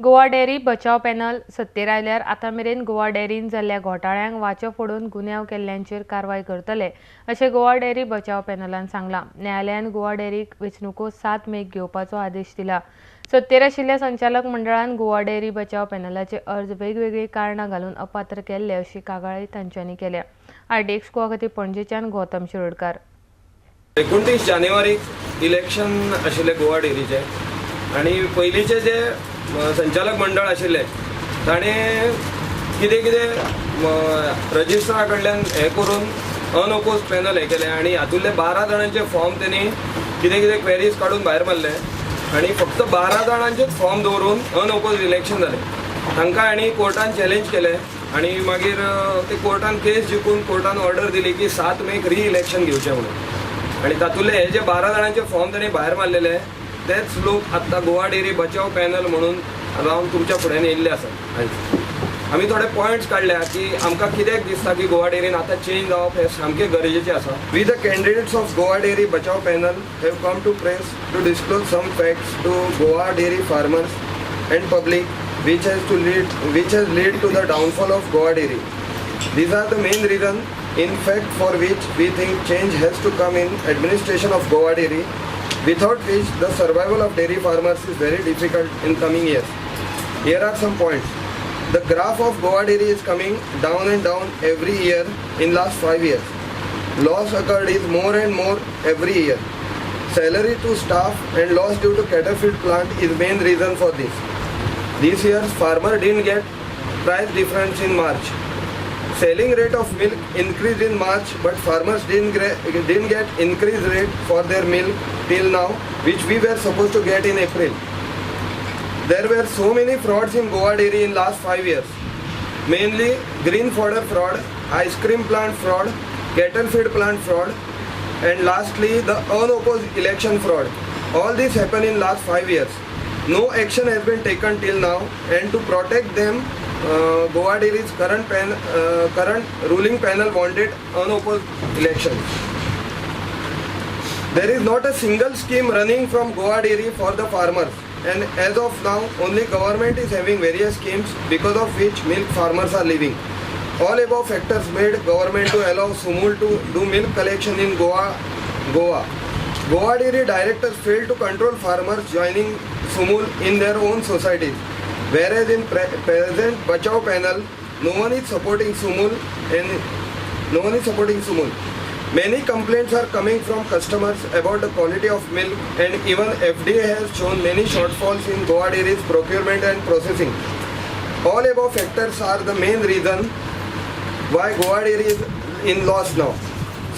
Goa dairy Bachav panel सत्तेर आयल्यार आतां मेरेन गोवा डेअरीन जाल्ल्या घोटाळ्यांक वाचो फोडून गुन्यांव केल्ल्यांचेर कारवाय करतले अशें गोवा डेअरी बचाव पॅनलान सांगलां. न्यायालयान गोवा डेअरीक वेंचणुको 7 मेक घेवपाचो आदेश दिला. सत्तेर आशिल्ल्या संचालक मंडळान गोवा डेअरी बचाव पॅनलाचे अर्ज वेगवेगळी कारणां घालून अपात्र केल्ले अशी कागाळी तांच्यांनी केल्या. आरटीएक्स गोवा खातीर पणजेच्यान गौतम शिरोडकार. 29 जानेवारीक इलेक्शन आशिल्लें गोवा डेअरीचें आनी पयलींचे जे संचालक मंडळ आशिल्लें ताणें कितें रजिस्ट्रा कडल्यान हें करून अनओपोज पॅनल हें केलें आनी हातूंतले 12 जाणांचे फॉर्म तेणी कितें क्वेरीज काडून भायर मारले आनी फक्त 12 जाणांचेच फॉर्म दवरून अनओपोज इलेक्शन जालें. तांकां आनी कोर्टान चॅलेंज केलें आनी मागीर ते कोर्टान केस जिखून कोर्टान ऑर्डर दिली की 7 मेक री इलेक्शन घेवचें म्हणून. आनी तातूंतले हे जे 12 जाणांचे फॉर्म तेणी भायर मारलेले तेच लोक आत्तां गोवा डेअरी बचाव पॅनल म्हणून रावन तुमच्या फुड्यान येयल्ले आसात. आमी थोडे पॉयंट्स काडल्या की आमकां कित्याक दिसता की गोवा डेअरीन आतां चेंज जावप हें सामकें गरजेचें आसा. We the candidates of Goa dairy Bachav panel have come to press to disclose some facts to Goa dairy farmers and public which has led to the downfall of Goa Dairy. These are the main reason in fact for which we think change has to come in administration of Goa Dairy, without which the survival of dairy farmers is very difficult in coming years. Here are some points. The graph of Goa Dairy is coming down and down every year in last 5 years. Loss occurred is more and more every year. Salary to staff and loss due to cattle feed plant is main reason for this. This year farmer didn't get price difference in March. Selling rate of milk increased in March, but farmers didn't get increased rate for their milk till now, which we were supposed to get in April. There were so many frauds in Goa Dairy in last 5 years. Mainly green fodder fraud, ice cream plant fraud, cattle feed plant fraud, and lastly the unopposed election fraud. All this happened in last 5 years. No action has been taken till now, and to protect them, Goa Dairy's current ruling panel wanted unopposed elections. There is not a single scheme running from Goa Dairy for the farmers, and as of now, only government is having various schemes because of which milk farmers are leaving. All above factors made government to allow Sumul to do milk collection in Goa. Goa Dairy directors failed to control farmers joining Sumul in their own societies, whereas in present Bachao panel, no one is supporting Sumul. Many complaints are coming from customers about the quality of milk, and even FDA has shown many shortfalls in Goa Dairy's procurement and processing. All above factors are the main reason why Goa Dairy is in loss now.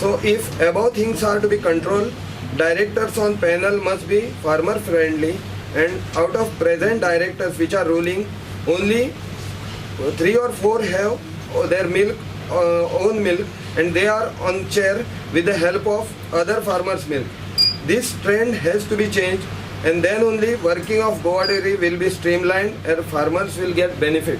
So if above things are to be controlled, directors on panel must be farmer friendly, and out of present directors which are ruling, only 3 or 4 have their own milk, and they are on chair with the help of other farmers' milk. This trend has to be changed, and then only working of Goa Dairy will be streamlined and farmers will get benefit.